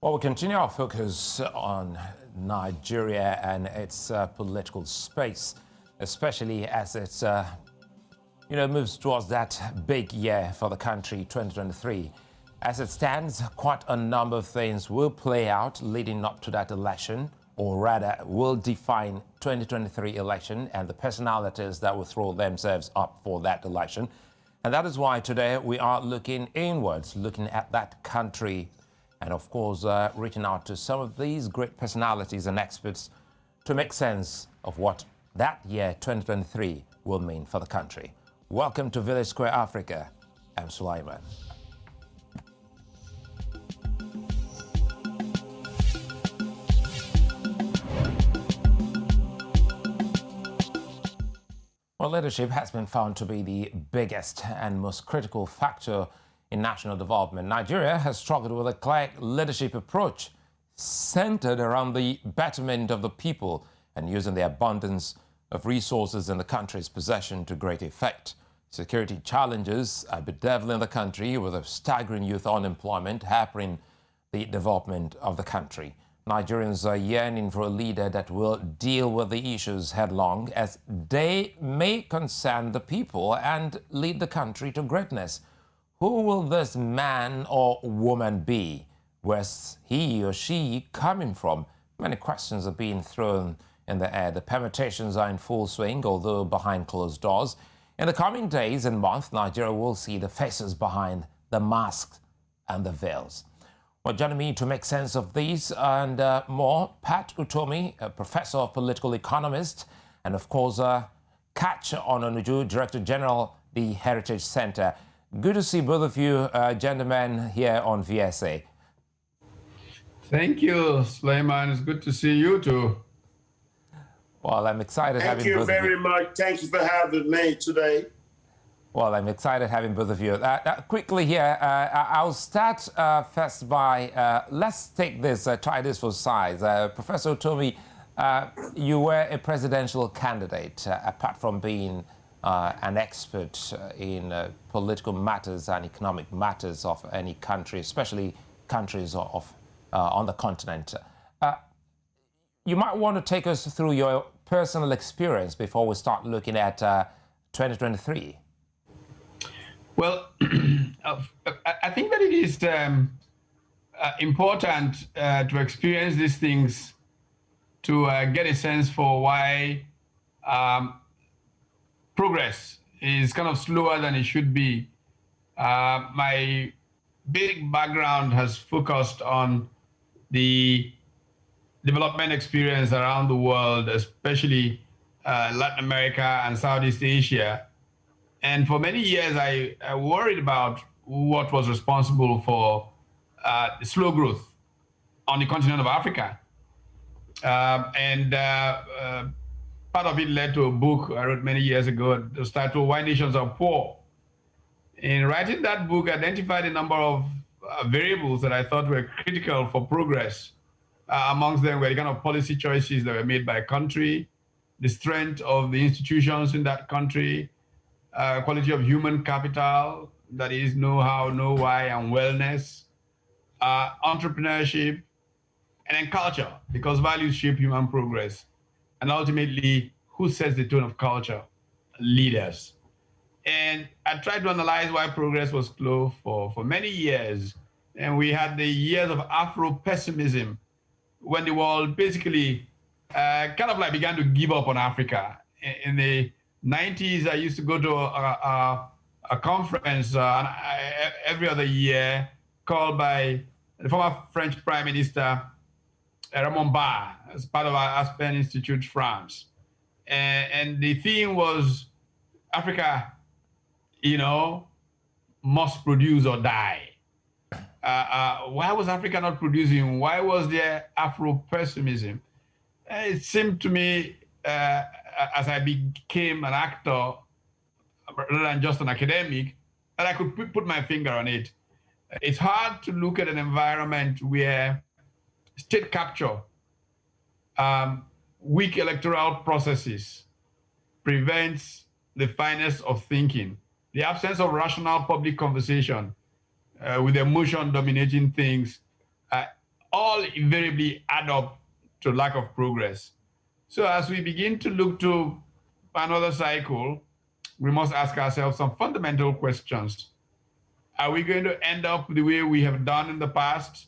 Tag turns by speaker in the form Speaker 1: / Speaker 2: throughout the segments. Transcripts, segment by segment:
Speaker 1: Well, we continue our focus on Nigeria and its political space, especially as it moves towards that big year for the country, 2023. As it stands, quite a number of things will play out leading up to that election, or rather will define 2023 election and the personalities that will throw themselves up for that election. And that is why today we are looking inwards, looking at that country, and of course, reaching out to some of these great personalities and experts to make sense of what that year, 2023, will mean for the country. Welcome to Village Square Africa. I'm Sulaiman. Well, leadership has been found to be the biggest and most critical factor in national development. Nigeria has struggled with a clear leadership approach centered around the betterment of the people and using the abundance of resources in the country's possession to great effect. Security challenges are bedeviling the country, with a staggering youth unemployment hampering the development of the country. Nigerians are yearning for a leader that will deal with the issues headlong, as they may concern the people and lead the country to greatness. Who will this man or woman be? Where's he or she coming from? Many questions are being thrown in the air. The permutations are in full swing, although behind closed doors. In the coming days and months, Nigeria will see the faces behind the masks and the veils. Well, joining me to make sense of these and more, Pat Utomi, a professor of political economist, and of course, Katch Ononuju, Director General, the Heritage Center. Good to see both of you gentlemen here on VSA.
Speaker 2: Thank you, Sulaiman. It's good to see you too.
Speaker 1: Well, I'm excited having both of you.
Speaker 3: Thank you very much. Thank you for having me today.
Speaker 1: Well, I'm excited having both of you. Quickly here, I'll start first by, let's take this, try this for size. Professor Utomi, you were a presidential candidate, apart from being an expert in political matters and economic matters of any country, especially countries on the continent. You might want to take us through your personal experience before we start looking at 2023.
Speaker 2: Well, I think that it is important to experience these things to get a sense for why progress is kind of slower than it should be. My big background has focused on the development experience around the world, especially Latin America and Southeast Asia. And for many years, I worried about what was responsible for the slow growth on the continent of Africa. Part of it led to a book I wrote many years ago, the title, Why Nations Are Poor. In writing that book, I identified a number of variables that I thought were critical for progress. Amongst them were the kind of policy choices that were made by a country, the strength of the institutions in that country, quality of human capital, that is know-how, know-why, and wellness, entrepreneurship, and then culture, because values shape human progress. And ultimately, who sets the tone of culture? Leaders. And I tried to analyze why progress was slow for many years. And we had the years of Afro-pessimism, when the world basically kind of like began to give up on Africa. In the 90s, I used to go to a conference every other year called by the former French Prime Minister, Raymond Barre, as part of our Aspen Institute, France. And the theme was Africa, must produce or die. Why was Africa not producing? Why was there Afro-pessimism? It seemed to me, as I became an actor, rather than just an academic, that I could put my finger on it. It's hard to look at an environment where state capture, weak electoral processes prevents the fineness of thinking, the absence of rational public conversation with emotion dominating things, all invariably add up to lack of progress. So as we begin to look to another cycle, we must ask ourselves some fundamental questions. Are we going to end up the way we have done in the past,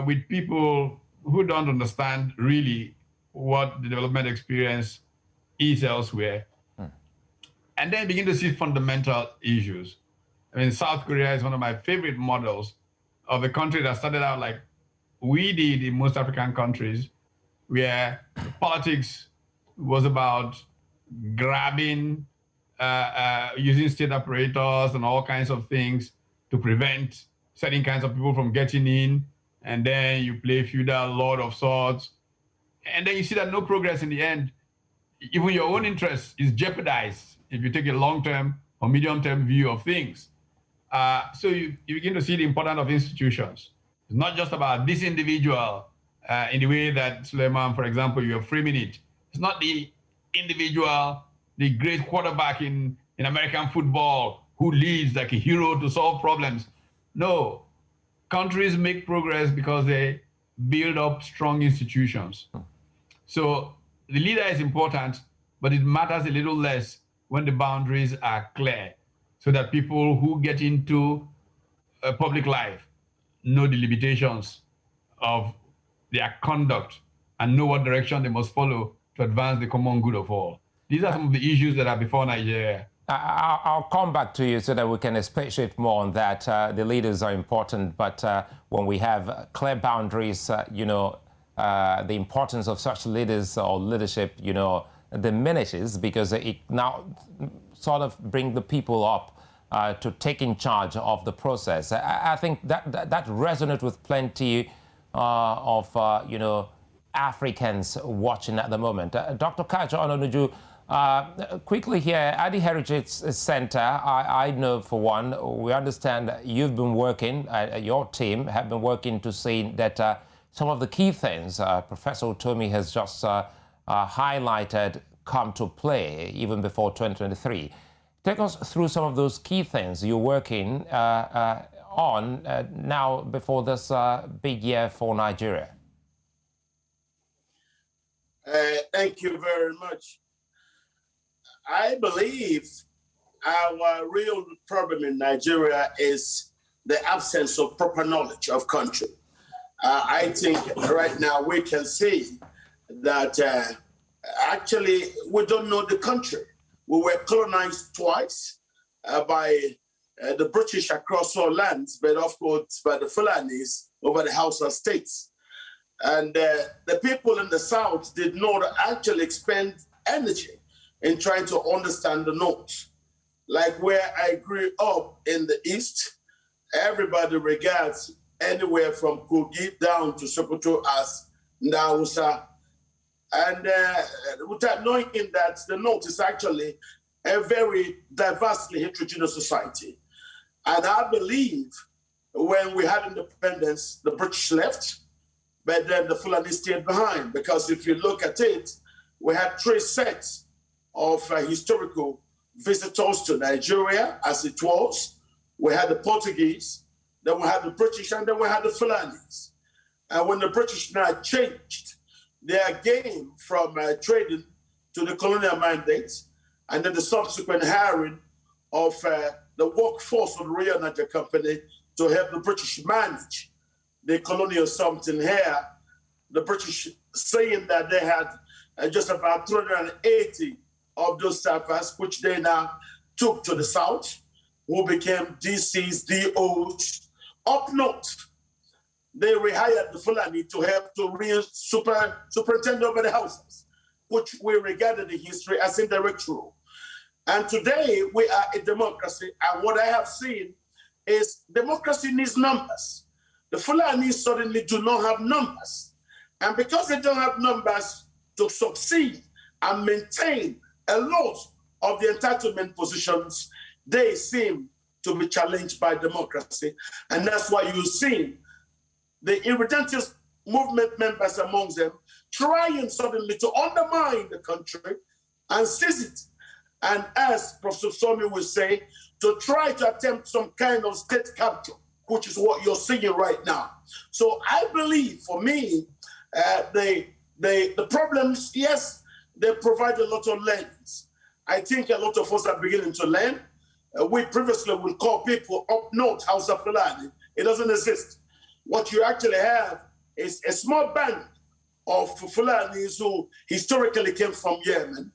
Speaker 2: with people who don't understand really what the development experience is elsewhere? And then begin to see fundamental issues. I mean, South Korea is one of my favorite models of a country that started out like we did in most African countries, where politics was about grabbing, using state apparatus and all kinds of things to prevent certain kinds of people from getting in. And then you play feudal lord of sorts. And then you see that no progress in the end. Even your own interest is jeopardized if you take a long-term or medium-term view of things. So you begin to see the importance of institutions. It's not just about this individual in the way that Sulaiman, for example, you're framing it. It's not the individual, the great quarterback in American football who leads like a hero to solve problems. No, countries make progress because they build up strong institutions. So the leader is important, but it matters a little less when the boundaries are clear, so that people who get into public life know the limitations of their conduct and know what direction they must follow to advance the common good of all. These are some of the issues that are before Nigeria.
Speaker 1: I'll come back to you so that we can expatiate more on that. The leaders are important, but when we have clear boundaries, the importance of such leaders or leadership, diminishes, because it now sort of brings the people up to taking charge of the process. I think that resonates with plenty of Africans watching at the moment. Dr. Katch, Ononuju, quickly here at the Heritage Center, I know for one, we understand you've been working, your team have been working to see that some of the key things Professor Utomi has just highlighted come to play even before 2023. Take us through some of those key things you're working on now before this big year for Nigeria.
Speaker 3: Thank you very much. I believe our real problem in Nigeria is the absence of proper knowledge of country. I think right now we can see that actually we don't know the country. We were colonized twice by the British across all lands, but of course by the Fulanis over the Hausa states. And the people in the South did not actually expend energy in trying to understand the North. Like where I grew up in the East, everybody regards anywhere from Kogi down to Sokoto as Ndausa. And without knowing that the North is actually a very diversely heterogeneous society. And I believe when we had independence, the British left, but then the Fulani stayed behind. Because if you look at it, we had three sets of historical visitors to Nigeria as it was. We had the Portuguese, then we had the British, and then we had the Fulanis. And when the British now changed their game from trading to the colonial mandates, and then the subsequent hiring of the workforce of the Royal Niger Company to help the British manage the colonial something here, the British saying that they had just about 380 of those staffers, which they now took to the South, who became DCs, DOs. Up north, they rehired the Fulani to help to superintend over the houses, which we regarded in history as indirect rule. And today we are a democracy, and what I have seen is democracy needs numbers. The Fulani suddenly do not have numbers. And because they don't have numbers to succeed and maintain a lot of the entitlement positions, they seem to be challenged by democracy. And that's why you see the irredentist movement members amongst them trying suddenly to undermine the country and seize it. And as Professor Somi will say, to try to attempt some kind of state capture, which is what you're seeing right now. So I believe, for me, the problems, yes, they provide a lot of learnings. I think a lot of us are beginning to learn. We previously would call people up north Hausa Fulani. It doesn't exist. What you actually have is a small band of Fulanis who historically came from Yemen,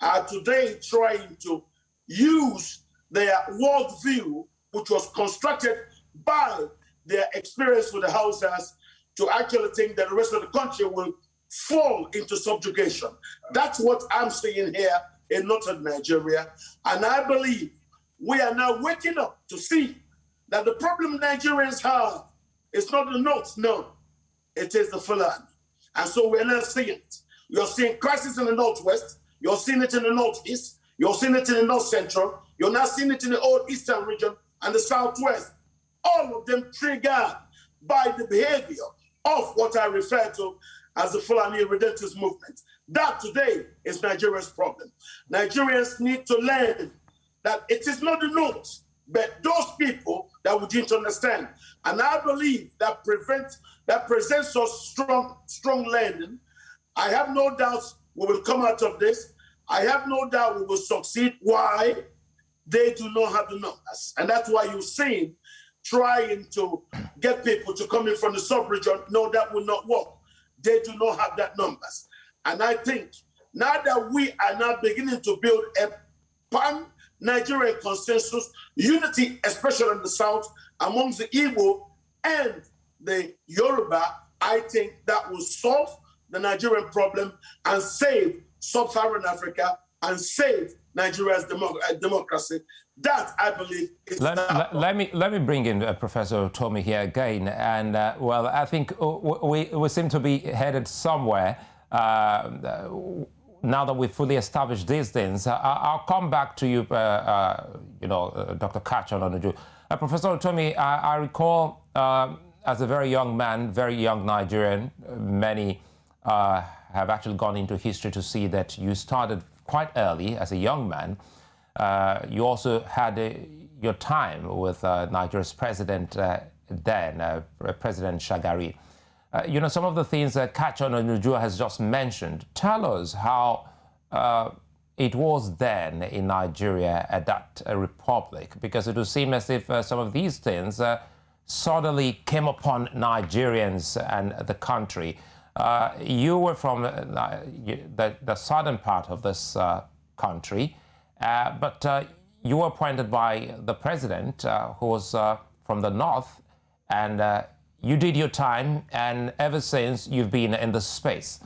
Speaker 3: are today trying to use their worldview, which was constructed by their experience with the Hausas, to actually think that the rest of the country will fall into subjugation. That's what I'm seeing here in northern Nigeria. And I believe we are now waking up to see that the problem Nigerians have is not the North, no, it is the Fulani. And so we're not seeing it. You're seeing crisis in the Northwest, you're seeing it in the Northeast, you're seeing it in the North Central, you're now seeing it in the old Eastern region and the Southwest. All of them triggered by the behavior of what I refer to as the Fulani Redentist movement. That today is Nigeria's problem. Nigerians need to learn that it is not the North, but those people that we need to understand. And I believe that presents us strong learning. I have no doubts we will come out of this. I have no doubt we will succeed. Why? They do not have the numbers. And that's why you're seeing trying to get people to come in from the sub-region. No, that will not work. They do not have that numbers. And I think now that we are now beginning to build a pan-Nigerian consensus, unity, especially in the South, amongst the Igbo and the Yoruba, I think that will solve the Nigerian problem and save sub-Saharan Africa and save Nigeria's democracy. That, I believe, is...
Speaker 1: Let me bring in Professor Utomi here again. And, well, I think we seem to be headed somewhere now that we've fully established these things. I'll come back to you, Dr. Katch Ononuju. Professor Utomi, I recall as a very young man, very young Nigerian, many have actually gone into history to see that you started quite early as a young man. You also had your time with Nigeria's president then, President Shagari. Some of the things that Katch Ononuju has just mentioned. Tell us how it was then in Nigeria at that republic, because it would seem as if some of these things suddenly came upon Nigerians and the country. You were from the southern part of this country, but you were appointed by the president, who was from the north, and you did your time, and ever since you've been in this space.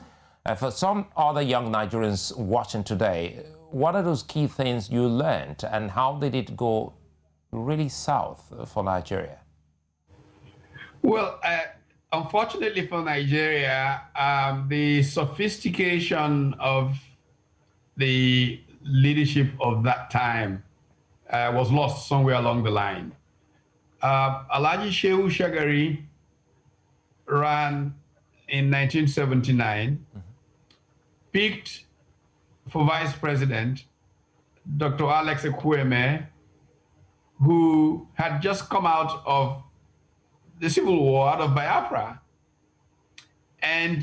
Speaker 1: For some other young Nigerians watching today, what are those key things you learned, and how did it go really south for Nigeria?
Speaker 2: Well, unfortunately for Nigeria, the sophistication of the leadership of that time was lost somewhere along the line. Alhaji Shehu Shagari ran in 1979, picked for vice president Dr. Alex Ekwueme, who had just come out of the Civil War, out of Biafra. And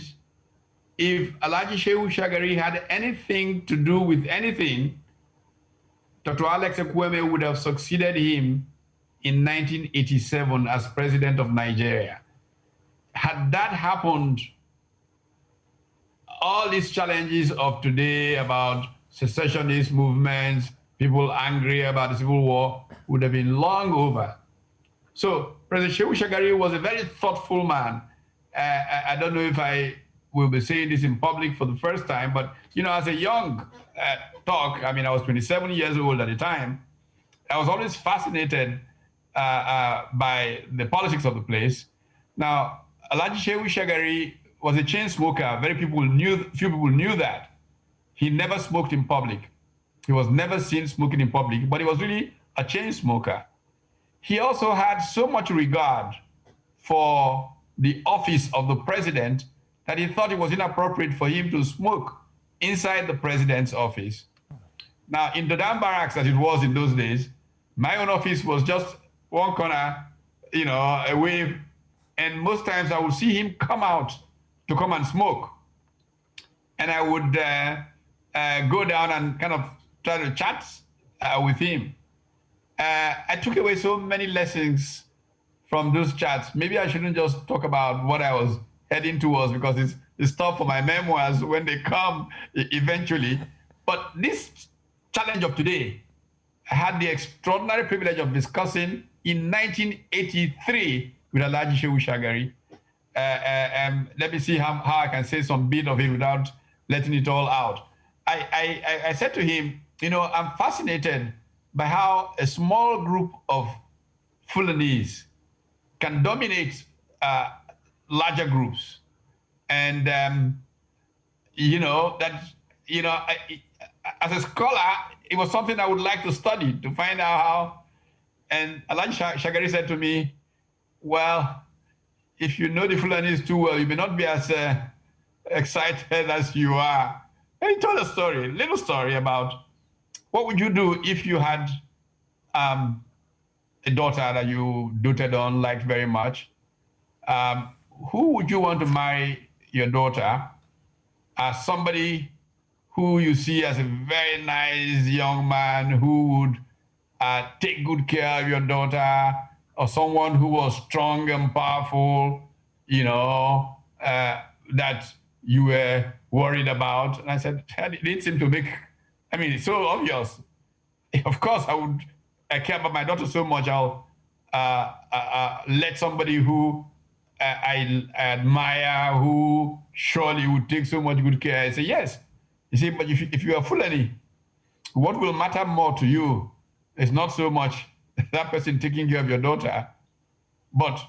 Speaker 2: if Alhaji Shehu Shagari had anything to do with anything, Dr. Alex Ekwueme would have succeeded him in 1987 as president of Nigeria. Had that happened, all these challenges of today about secessionist movements, people angry about the Civil War, would have been long over. So President Shehu Shagari was a very thoughtful man. I don't know if I will be saying this in public for the first time, but as a young I was 27 years old at the time. I was always fascinated by the politics of the place. Now, Alhaji Shehu Shagari was a chain smoker. Few people knew that. He never smoked in public. He was never seen smoking in public, but he was really a chain smoker. He also had so much regard for the office of the president that he thought it was inappropriate for him to smoke inside the president's office. Now, in the Dam Barracks, as it was in those days, my own office was just one corner a wave. And most times I would see him come out to come and smoke. And I would go down and kind of try to chat with him. I took away so many lessons from those chats. Maybe I shouldn't just talk about what I was heading towards because it's tough for my memoirs when they come eventually. But this challenge of today, I had the extraordinary privilege of discussing in 1983 with Alhaji Shehu Shagari. Let me see how I can say some bit of it without letting it all out. I said to him, I'm fascinated by how a small group of Fulanese can dominate larger groups. And, as a scholar, it was something I would like to study to find out how. And Alhaji Shagari said to me, well, if you know the Fulanese too well, you may not be as excited as you are. And he told a little story about what would you do if you had a daughter that you doted on, liked very much. Who would you want to marry your daughter? Somebody who you see as a very nice young man who would take good care of your daughter, or someone who was strong and powerful, that you were worried about. And I said, it didn't seem to make, it's so obvious. Of course, I care about my daughter so much, I'll let somebody who I admire, who surely would take so much good care. I say, yes. You see, but if you are Fulani, what will matter more to you is not so much that person taking care of your daughter, but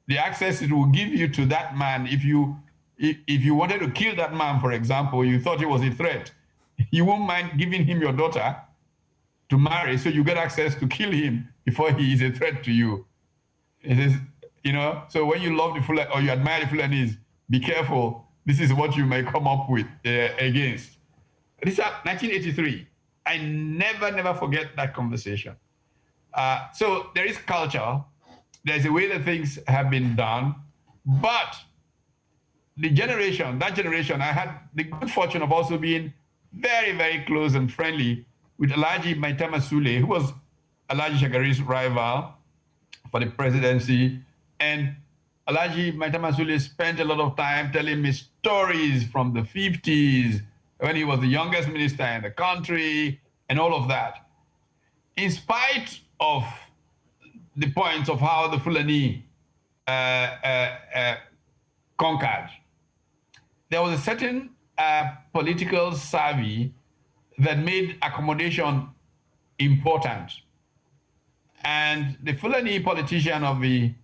Speaker 2: the access it will give you to that man. If you wanted to kill that man, for example, you thought he was a threat, you won't mind giving him your daughter to marry, so you get access to kill him before he is a threat to you. It is, so when you love the Fulani or you admire the Fulanis, be careful. This is what you may come up with against. This is 1983. I never forget that conversation. So there is culture. There's a way that things have been done. But that generation, I had the good fortune of also being very, very close and friendly with Alhaji Maitama Sule, who was Alhaji Shagari's rival for the presidency. And Alhaji Maitama Sule spent a lot of time telling me stories from the 50s, when he was the youngest minister in the country, and all of that. In spite of the points of how the Fulani conquered, there was a certain political savvy that made accommodation important. And the Fulani politician of the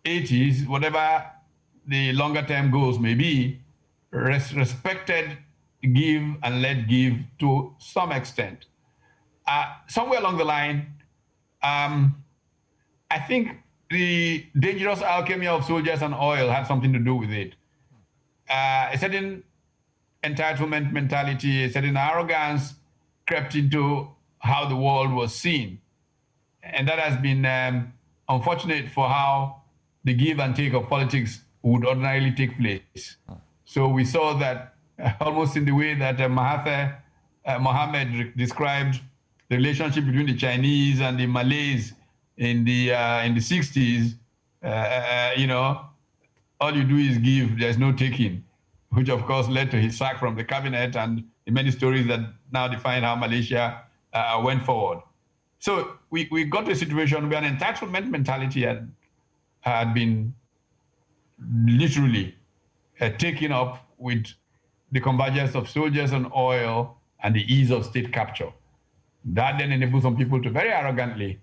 Speaker 2: 80s, whatever the longer term goals may be, respected give and let give to some extent. Somewhere along the line, I think the dangerous alchemy of soldiers and oil had something to do with it. A certain entitlement mentality, a certain arrogance crept into how the world was seen. And that has been unfortunate for how the give and take of politics would ordinarily take place. So we saw that almost in the way that Mahathir Mohamad described the relationship between the Chinese and the Malays in the 60s, all you do is give, there's no taking, which of course led to his sack from the cabinet and the many stories that now define how Malaysia went forward. So we got to a situation where an entitlement mentality had been literally taken up with the convergence of soldiers and oil and the ease of state capture. That then enabled some people to very arrogantly,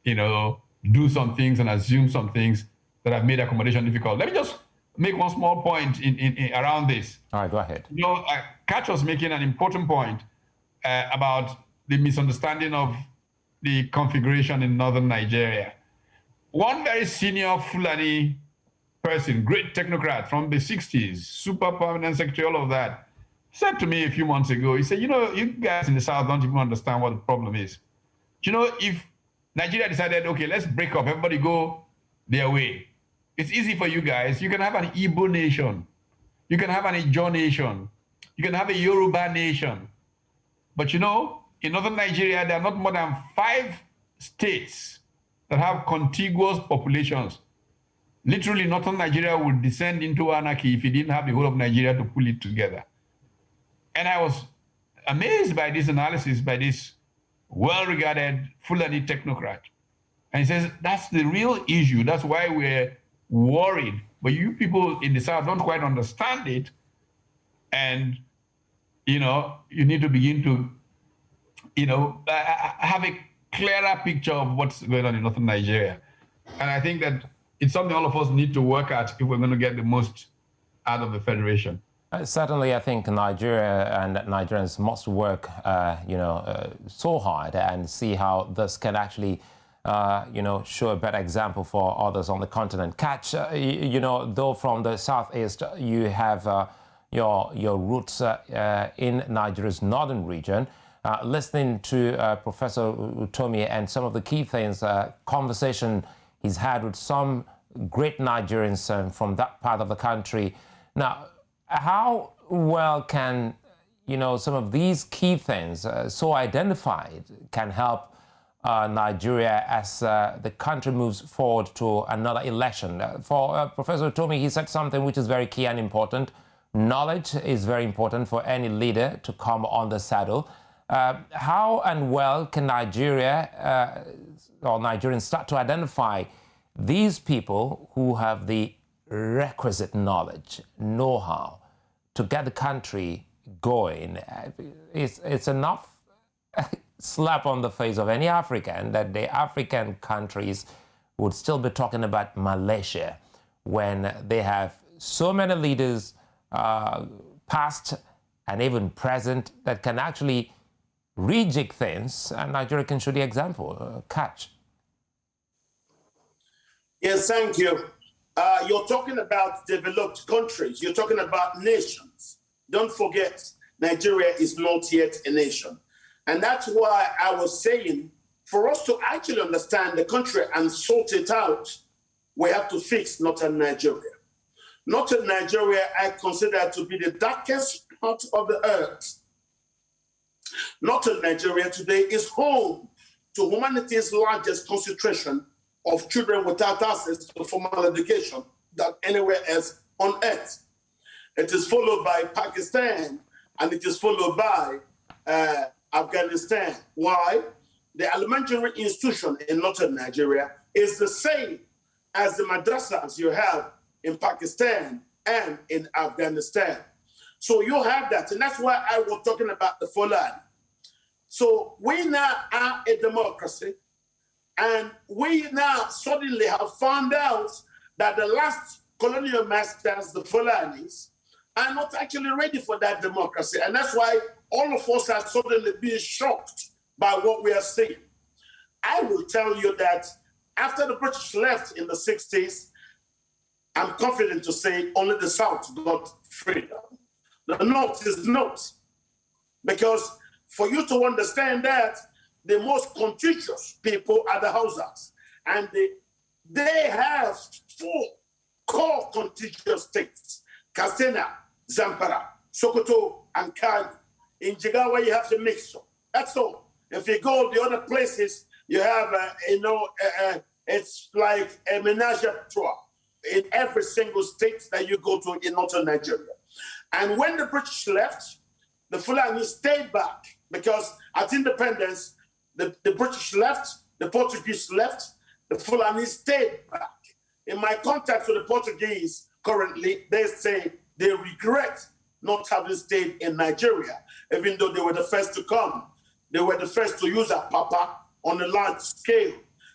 Speaker 2: do some things and assume some things that have made accommodation difficult. Let me just make one small point in around this.
Speaker 1: All right, go ahead.
Speaker 2: Kach was making an important point about the misunderstanding of the configuration in northern Nigeria. One very senior Fulani person, great technocrat from the 60s, super permanent secretary, all of that, said to me a few months ago, he said, you guys in the South don't even understand what the problem is. If Nigeria decided, okay, let's break up, everybody go their way. It's easy for you guys. You can have an Igbo nation. You can have an Ijo nation. You can have a Yoruba nation. But you know, in northern Nigeria, there are not more than 5 states that have contiguous populations. Literally, northern Nigeria would descend into anarchy if you didn't have the whole of Nigeria to pull it together. And I was amazed by this analysis by this well-regarded Fulani technocrat. And he says, that's the real issue. That's why we're worried. But you people in the South don't quite understand it. And, you know, you need to begin to, you know, have a clearer picture of what's going on in northern Nigeria. And I think that it's something all of us need to work at if we're going to get the most out of the Federation.
Speaker 1: Certainly, I think Nigeria and Nigerians must work, so hard and see how this can actually, show a better example for others on the continent. Katch, though from the southeast, you have your roots in Nigeria's northern region. Listening to Professor Utomi and some of the key things, conversation he's had with some great Nigerians from that part of the country. Now, how well can, some of these key things, so identified, can help Nigeria as the country moves forward to another election? For Professor Utomi, he said something which is very key and important. Knowledge is very important for any leader to come on the saddle. How and well can Nigeria or Nigerians start to identify these people who have the requisite knowledge, know-how to get the country going? It's enough slap on the face of any African that the African countries would still be talking about Malaysia when they have so many leaders, past and even present, that can actually rejig things, and Nigeria can show the example. Kach.
Speaker 3: Yes, thank you. You're talking about developed countries. You're talking about nations. Don't forget, Nigeria is not yet a nation. And that's why I was saying, for us to actually understand the country and sort it out, we have to fix northern Nigeria. Northern Nigeria, I consider to be the darkest part of the earth. Northern Nigeria today is home to humanity's largest concentration of children without access to formal education than anywhere else on earth. It is followed by Pakistan, and it is followed by Afghanistan. Why? The elementary institution in northern Nigeria is the same as the madrasas you have in Pakistan and in Afghanistan. So you have that, and that's why I was talking about the Fulani. So we now are a democracy, and we now suddenly have found out that the last colonial masters, the Fulanis, are not actually ready for that democracy. And that's why all of us are suddenly being shocked by what we are seeing. I will tell you that after the British left in the 60s, I'm confident to say only the South got freedom. The North is not. Because for you to understand that, the most contiguous people are the Hausas. And they have 4 core contiguous states: Katsina, Zamfara, Sokoto, and Kano. In Jigawa, you have the mixture. That's all. If you go the other places, you have, it's like a menage a trois in every single state that you go to in northern Nigeria. And when the British left, the Fulani stayed back because at independence, the British left, the Portuguese left, the Fulani stayed back. In my contact with the Portuguese currently, they say they regret not having stayed in Nigeria, even though they were the first to come. They were the first to use Apapa on a large scale.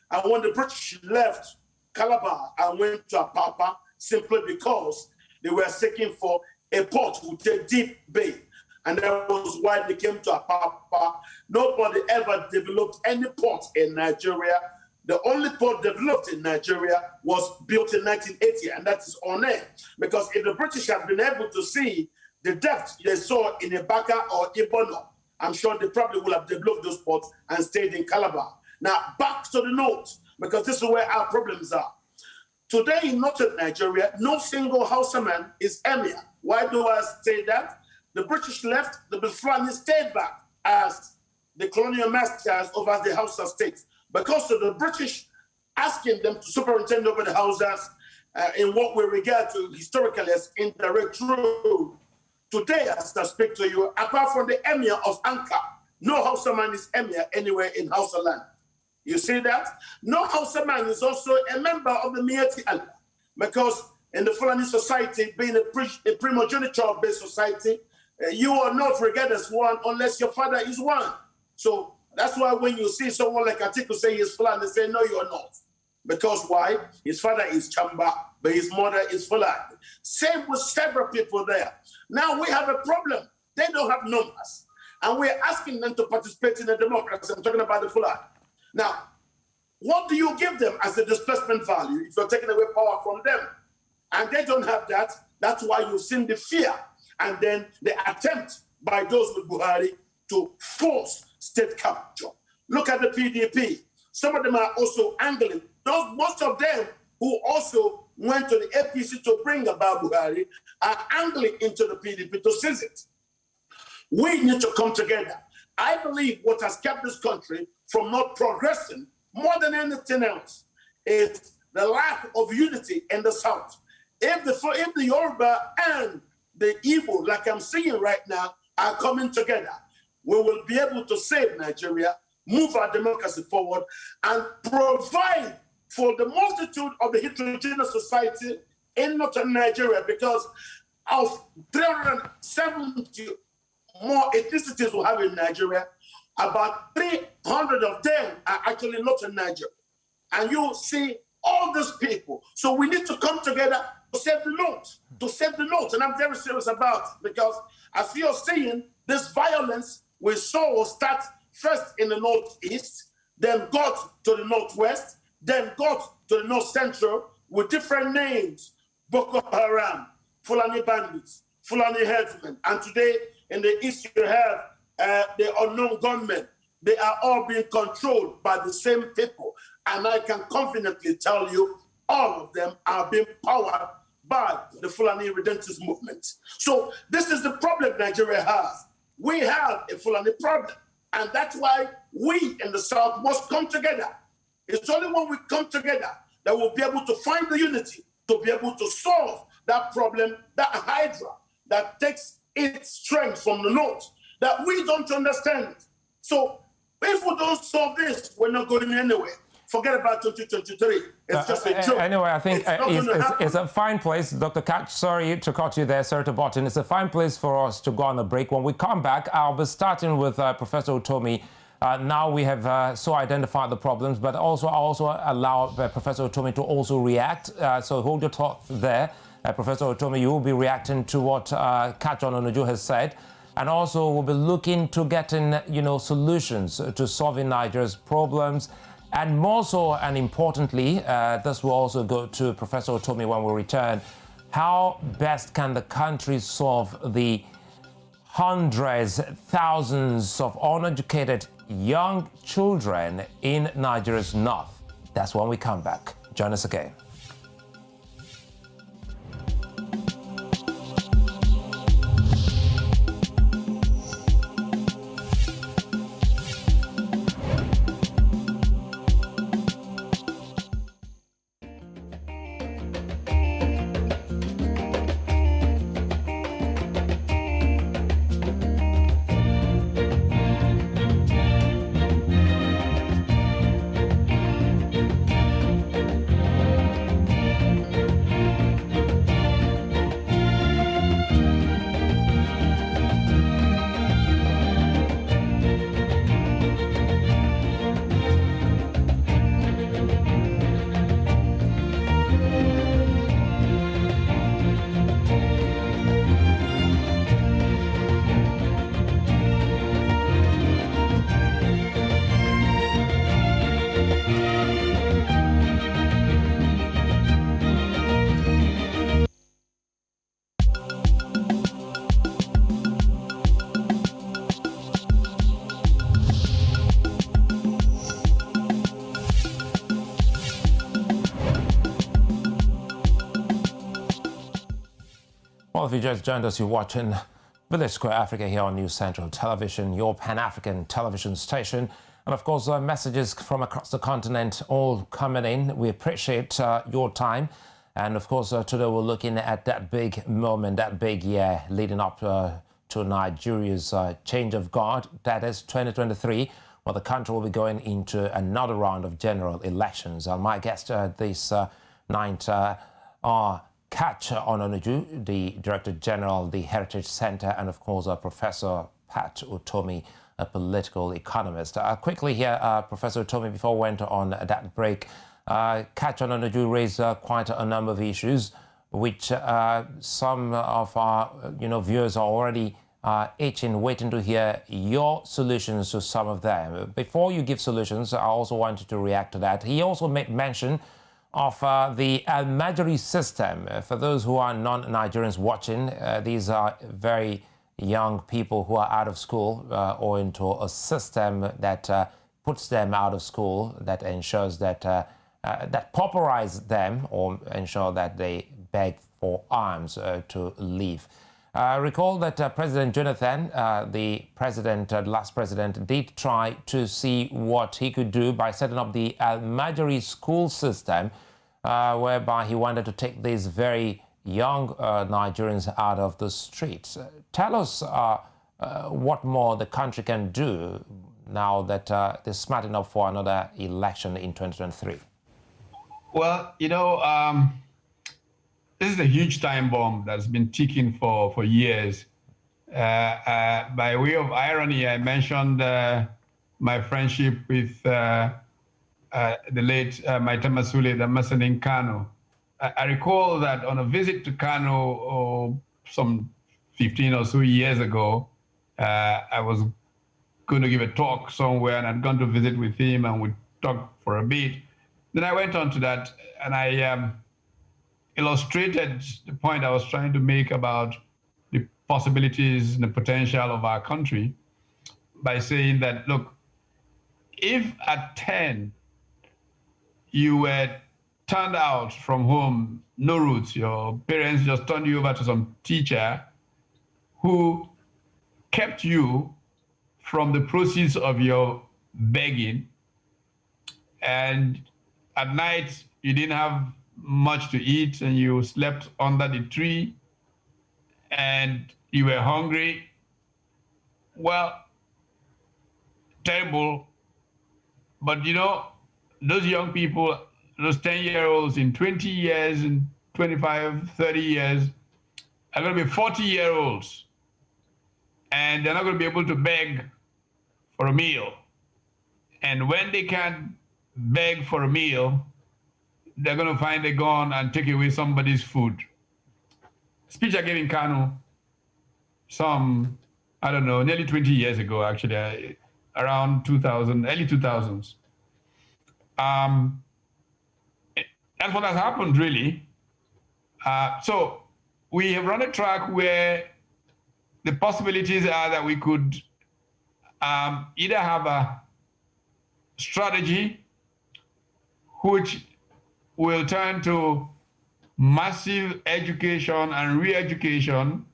Speaker 3: And when the British left Calabar and went to Apapa, simply because they were seeking for a port with a deep bay. And that was why they came to Apapa. Nobody ever developed any port in Nigeria. The only port developed in Nigeria was built in 1980, and that is Ononuju. Because if the British had been able to see the depth they saw in Ibaka or Ibono, I'm sure they probably would have developed those ports and stayed in Calabar. Now, back to the north, because this is where our problems are. Today in northern Nigeria, no single Hausa man is emir. Why do I say that? The British left, the Fulani stayed back as the colonial masters over the Hausa states. Because of the British asking them to superintend over the Hausas in what we regard to historically as indirect rule. Today, as I speak to you, apart from the emir of Anka, no Hausa man is emir anywhere in Hausa land. You see that? No Hausa man is also a member of the Mieti Allah. Because in the Fulani society, being a primogeniture-based society, you are not regarded as one unless your father is one. So that's why when you see someone like Atiku say he's Fulani, they say, no, you are not. Because why? His father is Chamba, but his mother is Fulani. Same with several people there. Now we have a problem. They don't have numbers. And we're asking them to participate in the democracy. I'm talking about the Fulani. Now, what do you give them as a displacement value if you're taking away power from them? And they don't have that. That's why you've seen the fear and then the attempt by those with Buhari to force state capture. Look at the PDP. Some of them are also angling. Most of them who also went to the APC to bring about Buhari are angling into the PDP to seize it. We need to come together. I believe what has kept this country from not progressing more than anything else is the lack of unity in the South. If the Yoruba and the Igbo, like I'm seeing right now, are coming together, we will be able to save Nigeria, move our democracy forward, and provide for the multitude of the heterogeneous society in northern Nigeria, because of 370 more ethnicities we have in Nigeria, about 300 of them are actually not in Nigeria. And you see all these people. So we need to come together to save the note, And I'm very serious about it, because as you're seeing, this violence we saw will start first in the northeast, then got to the northwest, then got to the north central with different names: Boko Haram, Fulani bandits, Fulani herdsmen. And today in the east you have the unknown gunmen. They are all being controlled by the same people. And I can confidently tell you, all of them are being powered by the Fulani Redentist movement. So this is the problem Nigeria has. We have a Fulani problem. And that's why we in the South must come together. It's only when we come together that we'll be able to find the unity to be able to solve that problem, that hydra that takes its strength from the north, that we don't understand. So if we don't solve this, we're not going anywhere. Forget about 2023. It's just a joke.
Speaker 1: Anyway, I think it's a fine place. Dr. Kach, sorry to cut you there, sorry to butt in. It's a fine place for us to go on a break. When we come back, I'll be starting with Professor Utomi. Now we have so identified the problems, but also allow Professor Utomi to also react. So hold your thoughts there. Professor Utomi, you will be reacting to what Katch Ononuju has said. And also we'll be looking to getting, solutions to solving Nigeria's problems. And more so, and importantly, this will also go to Professor Utomi when we return. How best can the country solve the hundreds, thousands of uneducated young children in Nigeria's north? That's when we come back. Join us again. Well, if you just joined us, you're watching Village Square Africa here on News Central Television, your Pan-African television station. And of course, messages from across the continent all coming in. We appreciate your time. And of course, today we're looking at that big moment, that big year leading up to Nigeria's change of guard. That is 2023, where the country will be going into another round of general elections. And my guest this night are Katch Ononuju, the Director General of the Heritage Center, and of course, Professor Pat Utomi, a political economist. Quickly here, Professor Utomi, before we went on that break, Katch Ononuju raised quite a number of issues, which some of our viewers are already itching, waiting to hear your solutions to some of them. Before you give solutions, I also wanted to react to that. He also made mention of the Almajiri system. For those who are non-Nigerians watching, these are very young people who are out of school or into a system that puts them out of school, that ensures that that pauperizes them or ensure that they beg for arms to leave. Recall that President Jonathan, the last president, did try to see what he could do by setting up the Almajiri school system, whereby he wanted to take these very young Nigerians out of the streets. Tell us what more the country can do now that they're smart enough for another election in 2023.
Speaker 2: Well, this is a huge time bomb that's been ticking for years. By way of irony, I mentioned my friendship with the late Maitama Sule, the Mason in Kano. I recall that on a visit to Kano some 15 or so years ago, I was going to give a talk somewhere, and I'd gone to visit with him, and we talked for a bit. Then I went on to that, and I illustrated the point I was trying to make about the possibilities and the potential of our country by saying that, look, if at 10 you were turned out from home, no roots, your parents just turned you over to some teacher who kept you from the proceeds of your begging, and at night you didn't have much to eat and you slept under the tree and you were hungry. Well, terrible. But those young people, those 10-year-olds in 20 years and 25, 30 years are going to be 40-year-olds, and they're not going to be able to beg for a meal. And when they can't beg for a meal, they're going to find a gun and take away somebody's food. Speech I gave in Kano nearly 20 years ago, actually, around 2000, early 2000s. That's what has happened, really. So we have run a track where the possibilities are that we could either have a strategy which will turn to massive education and re-education,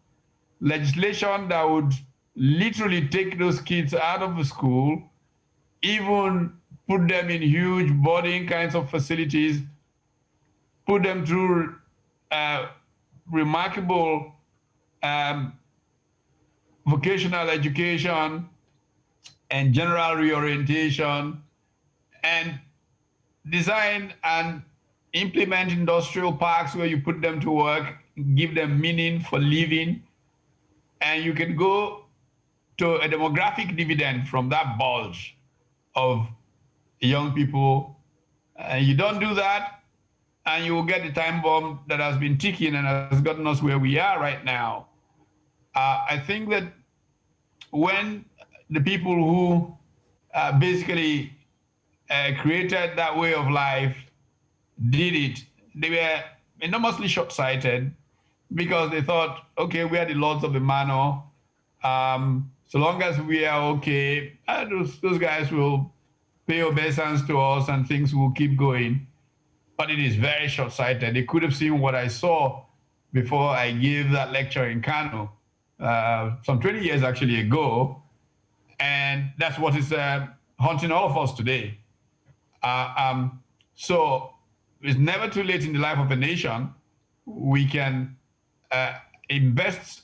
Speaker 2: legislation that would literally take those kids out of the school, even put them in huge boarding kinds of facilities, put them through remarkable vocational education and general reorientation, and design and implement industrial parks where you put them to work, give them meaning for living, and you can go to a demographic dividend from that bulge of young people. And you don't do that, and you will get the time bomb that has been ticking and has gotten us where we are right now. I think that when the people who basically created that way of life did it, they were enormously short-sighted, because they thought, okay, we are the lords of the manor. So long as we are okay, those guys will pay obeisance to us and things will keep going. But it is very short-sighted. They could have seen what I saw before I gave that lecture in Kano, some 20 years actually ago. And that's what is haunting all of us today. So it's never too late in the life of a nation. We can invest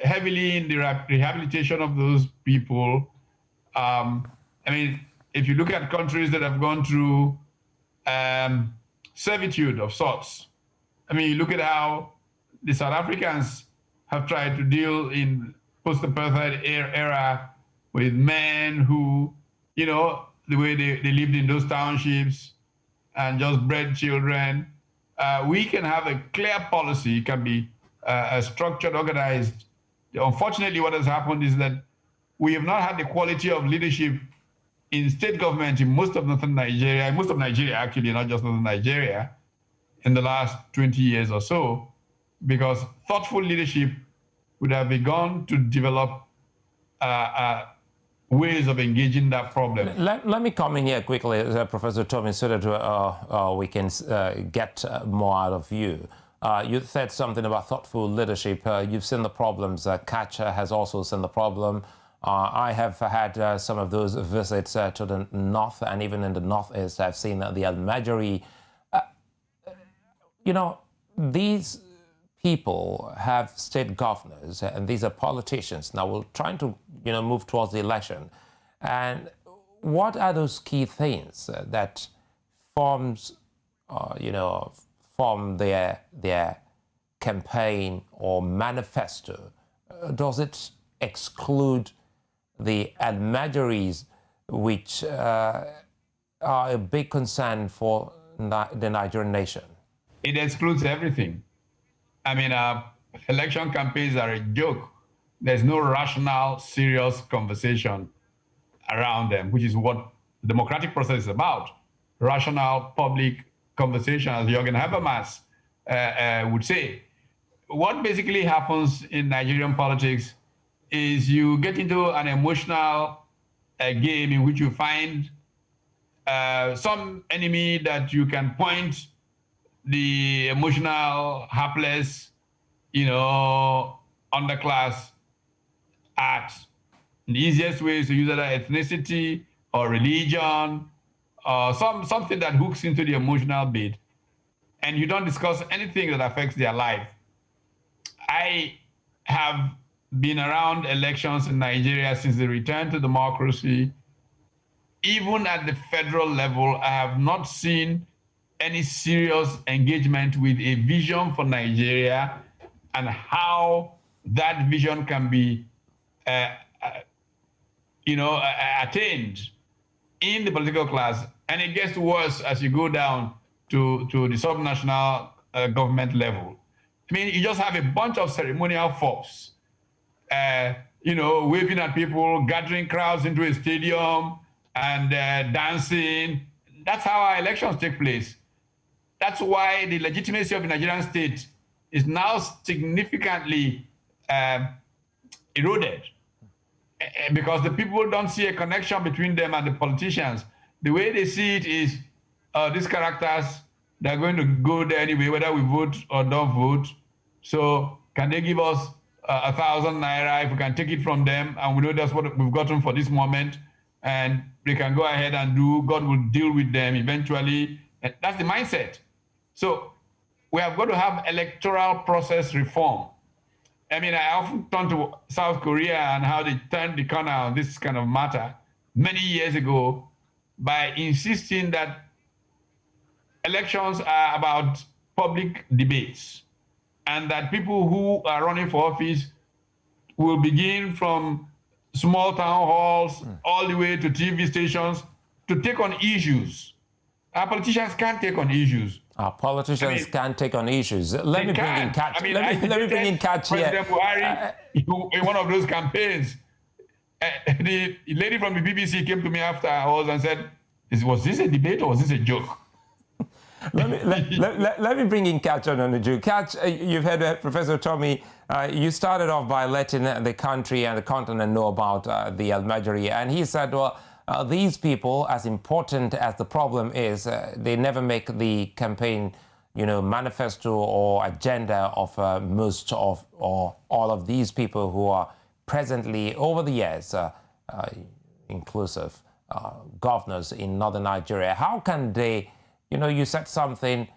Speaker 2: heavily in the rehabilitation of those people. I mean, if you look at countries that have gone through servitude of sorts, I mean, you look at how the South Africans have tried to deal in post-apartheid era with men who, you know, the way they lived in those townships and just bred children. We can have a clear policy, it can be structured, organized. Unfortunately, what has happened is that we have not had the quality of leadership in state government in most of northern Nigeria, most of Nigeria actually, not just northern Nigeria, in the last 20 years or so, because thoughtful leadership would have begun to develop ways of engaging that problem.
Speaker 1: Let me come in here quickly, Professor Utomi, so that we can get more out of you. You said something about thoughtful leadership. You've seen the problems. Katch has also seen the problem. I have had some of those visits to the north, and even in the northeast, I've seen the Almajiri. You know, these people have state governors, and these are politicians. Now we're trying to, you know, move towards the election. And what are those key things that form their campaign or manifesto? Does it exclude the Almajiris, which are a big concern for the Nigerian nation?
Speaker 2: It excludes everything. I mean, election campaigns are a joke. There's no rational, serious conversation around them, which is what the democratic process is about. Rational public conversation, as Jürgen Habermas would say. What basically happens in Nigerian politics is you get into an emotional game in which you find some enemy that you can point the emotional, hapless, underclass at. The easiest way is to use either ethnicity or religion or something that hooks into the emotional bit, and you don't discuss anything that affects their life. I have been around elections in Nigeria since the return to democracy. Even at the federal level, I have not seen any serious engagement with a vision for Nigeria and how that vision can be attained in the political class. And it gets worse as you go down to the subnational government level. I mean, you just have a bunch of ceremonial folks, waving at people, gathering crowds into a stadium and dancing. That's how our elections take place. That's why the legitimacy of the Nigerian state is now significantly eroded, because the people don't see a connection between them and the politicians. The way they see it is these characters, they're going to go there anyway, whether we vote or don't vote. So can they give us 1,000 naira if we can take it from them, and we know that's what we've gotten for this moment, and they can go ahead and do, God will deal with them eventually. And that's the mindset. So we have got to have electoral process reform. I mean, I often turn to South Korea and how they turned the corner on this kind of matter many years ago by insisting that elections are about public debates, and that people who are running for office will begin from small town halls all the way to TV stations to take on issues. Our politicians can't take on issues.
Speaker 1: Our politicians can't take on issues. Let me bring in Kach. Let me bring in Kach here.
Speaker 2: President Buhari, in one of those campaigns, the lady from the BBC came to me afterwards and said, was this a debate or was this a joke?
Speaker 1: let me bring in Katch Ononuju. Katch, you've heard Professor Utomi. You started off by letting the country and the continent know about the Almajiri, and he said, well, these people, as important as the problem is, they never make the campaign manifesto or agenda of most of or all of these people who are presently, over the years, inclusive governors in northern Nigeria. How can they, you said something,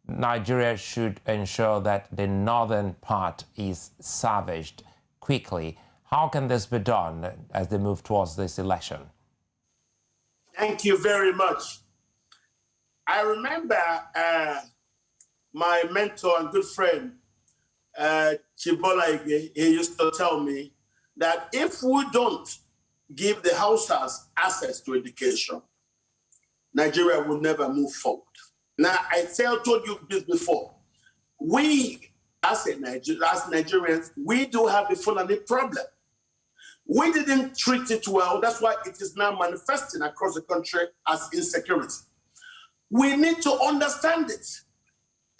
Speaker 1: Nigeria should ensure that the northern part is salvaged quickly. How can this be done as they move towards this election?
Speaker 3: Thank you very much. I remember my mentor and good friend, Chibola Ige, he used to tell me that if we don't give the Hausas access to education, Nigeria will never move forward. Now, I told you this before. We, as Nigerians, we do have a Fulani problem. We didn't treat it well. That's why it is now manifesting across the country as insecurity. We need to understand it.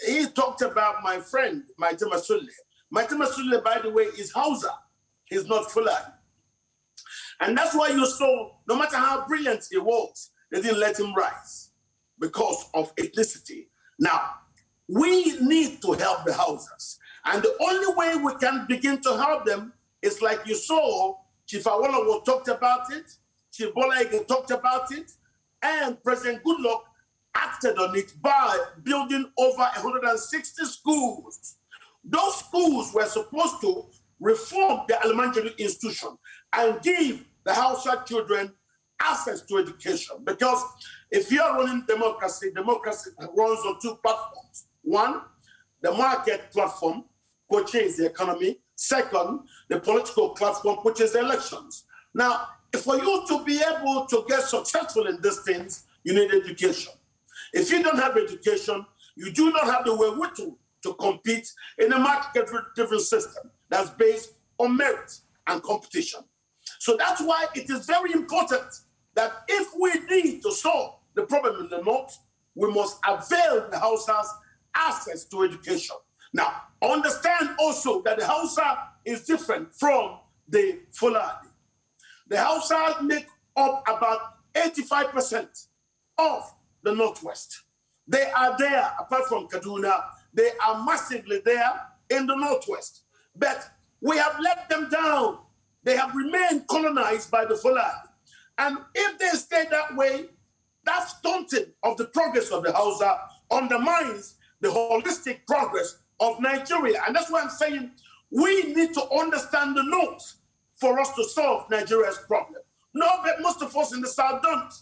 Speaker 3: He talked about my friend, Maite Masule. Maite Masule, by the way, is Hausa. He's not Fulani. And that's why you saw, no matter how brilliant he was, they didn't let him rise because of ethnicity. Now, we need to help the Hausas. And the only way we can begin to help them is like you saw, Chief Awolowo talked about it, Chief Bola Ige talked about it, and President Goodluck acted on it by building over 160 schools. Those schools were supposed to reform the elementary institution and give the Hausa children access to education. Because if you are running democracy, democracy runs on two platforms. One, the market platform, which is the economy. Second, the political platform, which is elections. Now, for you to be able to get successful in these things, you need education. If you don't have education, you do not have the wherewithal to compete in a market-driven system that's based on merit and competition. So that's why it is very important that if we need to solve the problem in the north, we must avail the Hausas access to education. Now, understand also that the Hausa is different from the Fulani. The Hausa make up about 85% of the Northwest. They are there, apart from Kaduna, they are massively there in the Northwest. But we have let them down. They have remained colonized by the Fulani. And if they stay that way, that stunting of the progress of the Hausa undermines the holistic progress of Nigeria. And that's why I'm saying we need to understand the North for us to solve Nigeria's problem. No, but most of us in the South don't.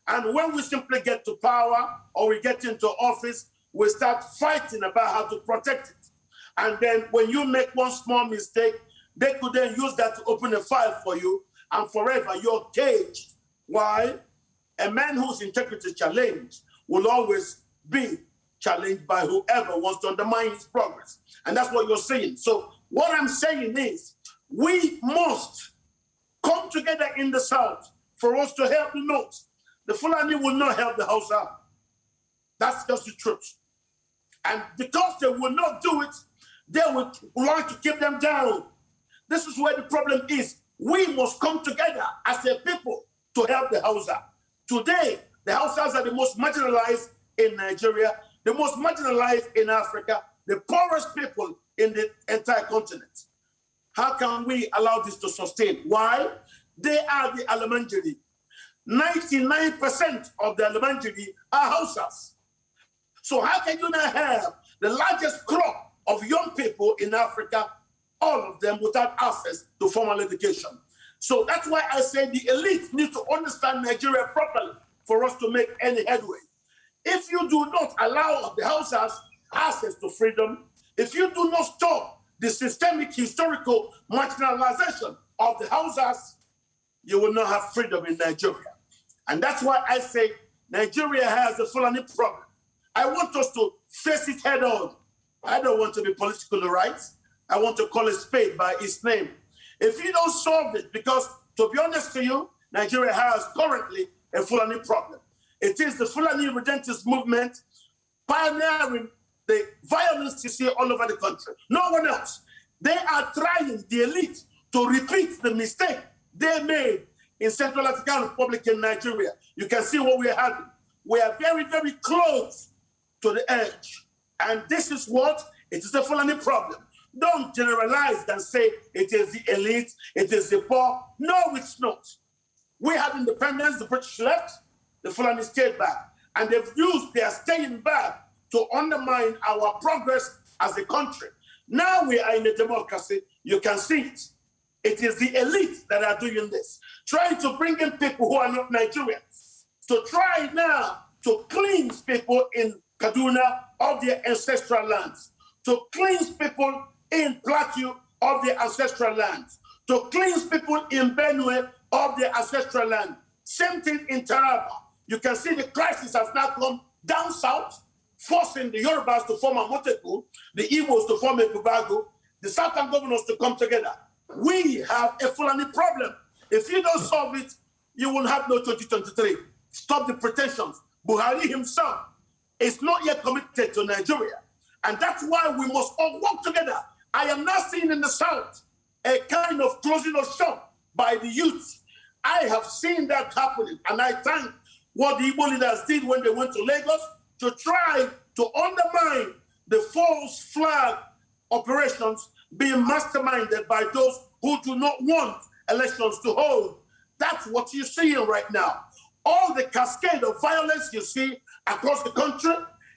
Speaker 3: And when we simply get to power or we get into office, we start fighting about how to protect it. And then when you make one small mistake, they could then use that to open a file for you, and forever you're caged. Why? A man whose integrity is challenged will always be challenged by whoever wants to undermine his progress. And that's what you're saying. So what I'm saying is we must come together in the South for us to help the North. The Fulani will not help the Hausa. That's just the truth. And because they will not do it, they will want to keep them down. This is where the problem is. We must come together as a people to help the Hausa. Today, the Hausas are the most marginalized in Nigeria, the most marginalized in Africa, the poorest people in the entire continent. How can we allow this to sustain? Why? They are the elementary. 99% of the elementary are Hausas. So how can you not have the largest crop of young people in Africa, all of them without access to formal education? So that's why I say the elite need to understand Nigeria properly for us to make any headway. If you do not allow the Hausas access to freedom, if you do not stop the systemic historical marginalization of the Hausas, you will not have freedom in Nigeria. And that's why I say Nigeria has a Fulani problem. I want us to face it head on. I don't want to be politically right. I want to call a spade by its name. If you don't solve it, because to be honest to you, Nigeria has currently a Fulani problem. It is the Fulani Redentist movement pioneering the violence you see all over the country. No one else. They are trying, the elite, to repeat the mistake they made in Central African Republic in Nigeria. You can see what we are having. We are very, very close to the edge. And this is what? It is a Fulani problem. Don't generalize and say it is the elite, it is the poor. No, it's not. We had independence, the British left, the Fulani stayed back. And they've used their staying back to undermine our progress as a country. Now we are in a democracy, you can see it. It is the elite that are doing this, trying to bring in people who are not Nigerians, to try now to cleanse people in Kaduna of their ancestral lands, to cleanse people in Plateau of their ancestral lands, to cleanse people in Benue of their ancestral land. Same thing in Taraba. You can see the crisis has now come down south, forcing the Yorubas to form a Moteku, the Igbos to form a Bubago, the southern governors to come together. We have a Fulani problem. If you don't solve it, you will have no 2023. Stop the pretensions. Buhari himself is not yet committed to Nigeria. And that's why we must all work together. I am now seeing in the south a kind of closing of shop by the youth. I have seen that happening. And I thank what the Igbo leaders did when they went to Lagos to try to undermine the false flag operations being masterminded by those who do not want elections to hold. That's what you're seeing right now. All the cascade of violence you see across the country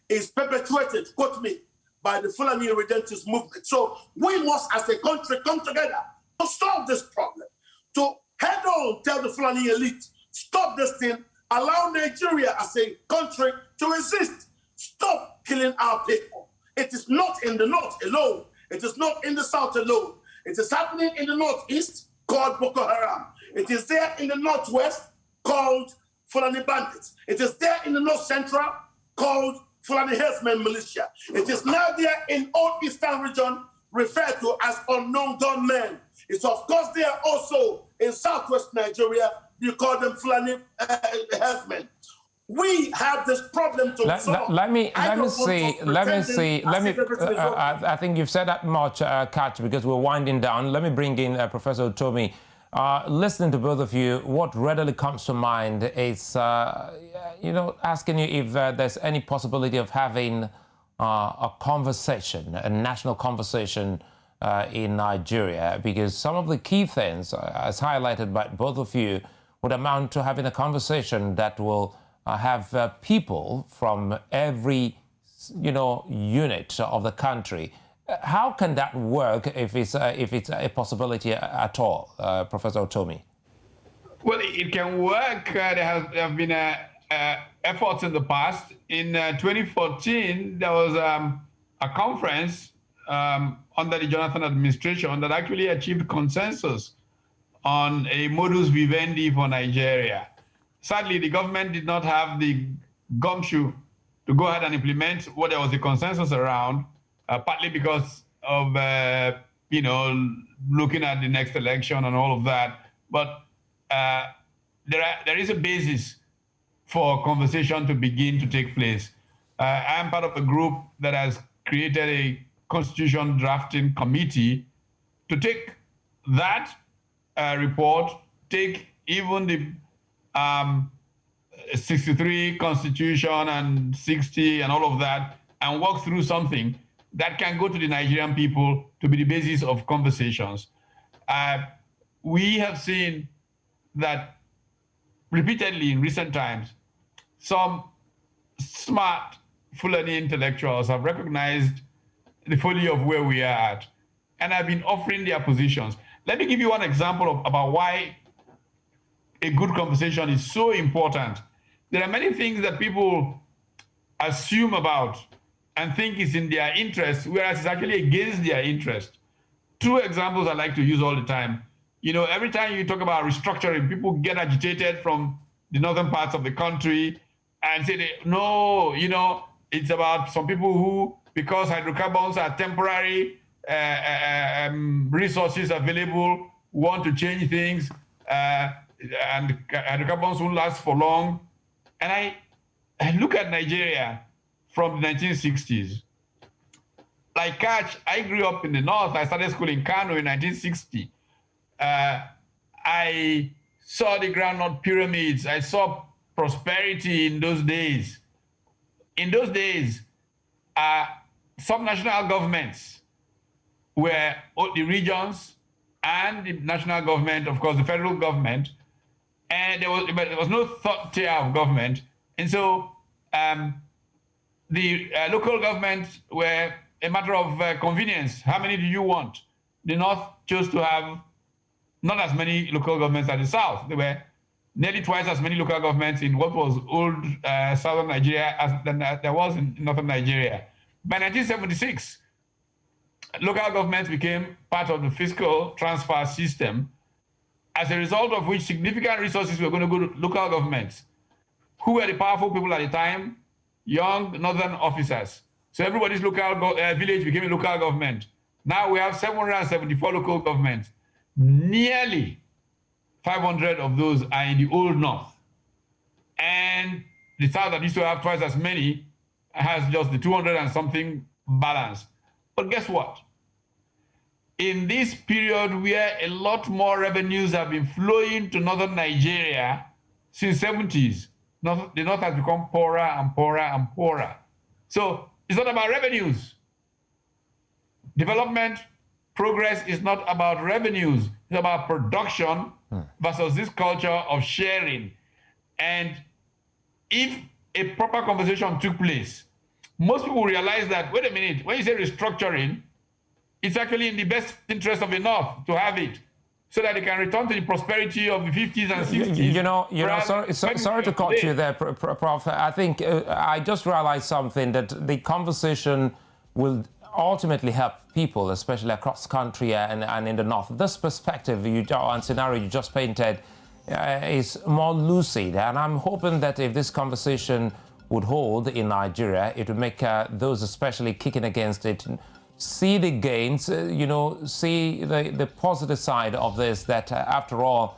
Speaker 3: is perpetuated, quote me, by the Fulani Redentist movement. So we must, as a country, come together to solve this problem, to head on tell the Fulani elite, stop this thing, allow Nigeria as a country to exist. Stop killing our people. It is not in the north alone. It is not in the south alone. It is happening in the northeast, called Boko Haram. It is there in the northwest, called Fulani bandits. It is there in the north central, called Fulani herdsmen militia. It is now there in all eastern region, referred to as unknown gunmen. It's of course there also in southwest Nigeria. You call them Fulani herdsmen. We have this problem to solve.
Speaker 1: I think you've said that much, Kach, because we're winding down. Let me bring in Professor Utomi. Listening to both of you, what readily comes to mind is, asking you if there's any possibility of having a conversation, a national conversation in Nigeria, because some of the key things, as highlighted by both of you, would amount to having a conversation that will have people from every, unit of the country. How can that work if it's a possibility at all, Professor Utomi?
Speaker 2: Well, it can work. There have been efforts in the past. In 2014, there was a conference under the Jonathan administration that actually achieved consensus on a modus vivendi for Nigeria. Sadly, the government did not have the gumshoe to go ahead and implement what there was a consensus around, partly because of, looking at the next election and all of that. But there is a basis for conversation to begin to take place. I'm part of a group that has created a constitution drafting committee to take that report, take even the 63 Constitution and 60 and all of that, and work through something that can go to the Nigerian people to be the basis of conversations. We have seen that repeatedly in recent times, some smart Fulani intellectuals have recognized the folly of where we are at and have been offering their positions. Let me give you one example about why a good conversation is so important. There are many things that people assume about and think is in their interest, whereas it's actually against their interest. Two examples I like to use all the time. Every time you talk about restructuring, people get agitated from the northern parts of the country and say, no, it's about some people who, because hydrocarbons are temporary resources available, want to change things, and hydrocarbons won't last for long. And I look at Nigeria from the 1960s. Like Katch, I grew up in the north. I started school in Kano in 1960. I saw the groundnut pyramids. I saw prosperity in those days. In those days, subnational governments were the regions and the national government, of course, the federal government, and there was no third tier of government. And so the local governments were a matter of convenience. How many do you want? The North chose to have not as many local governments as the South. There were nearly twice as many local governments in what was old southern Nigeria as there was in northern Nigeria. By 1976, local governments became part of the fiscal transfer system, as a result of which significant resources were going to go to local governments. Who were the powerful people at the time? Young northern officers. So everybody's local village became a local government. Now we have 774 local governments. Nearly 500 of those are in the old North. And the South, that used to have twice as many, has just the 200 and something balance. But guess what? In this period where a lot more revenues have been flowing to northern Nigeria since the 70s, the North has become poorer and poorer and poorer. So it's not about revenues. Development, progress is not about revenues. It's about production versus this culture of sharing. And if a proper conversation took place, most people realize that, wait a minute, when you say restructuring, it's actually in the best interest of the North to have it, so that they can return to the prosperity of the 50s and 60s.
Speaker 1: Sorry to cut you there, Prof. I think I just realized something, that the conversation will ultimately help people, especially across the country and in the North. This perspective and scenario you just painted is more lucid, and I'm hoping that if this conversation would hold in Nigeria, it would make those especially kicking against it see the gains, see the positive side of this, that after all,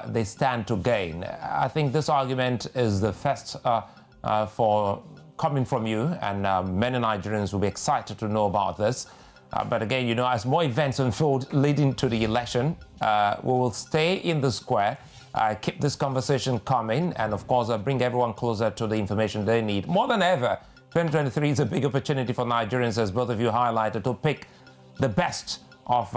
Speaker 1: they stand to gain. I think this argument is the first for coming from you, and many Nigerians will be excited to know about this. But again, as more events unfold leading to the election, we will stay in the square, keep this conversation coming, and of course, bring everyone closer to the information they need. More than ever, 2023 is a big opportunity for Nigerians, as both of you highlighted, to pick the best of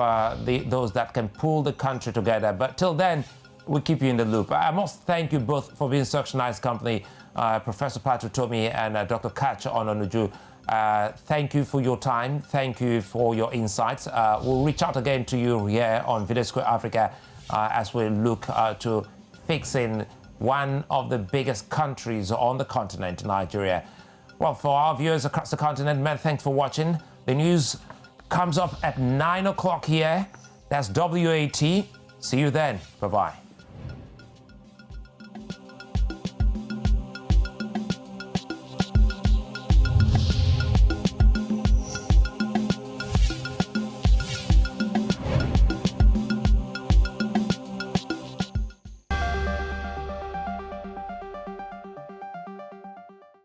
Speaker 1: those that can pull the country together. But till then, we'll keep you in the loop. I must thank you both for being such nice company, Professor Utomi and Dr. Katch Ononuju. Thank you for your time. Thank you for your insights. We'll reach out again to you here on Video Square Africa as we look to fixing one of the biggest countries on the continent, Nigeria. Well, for our viewers across the continent, many thanks for watching. The news comes up at 9 o'clock here. That's WAT. See you then. Bye-bye.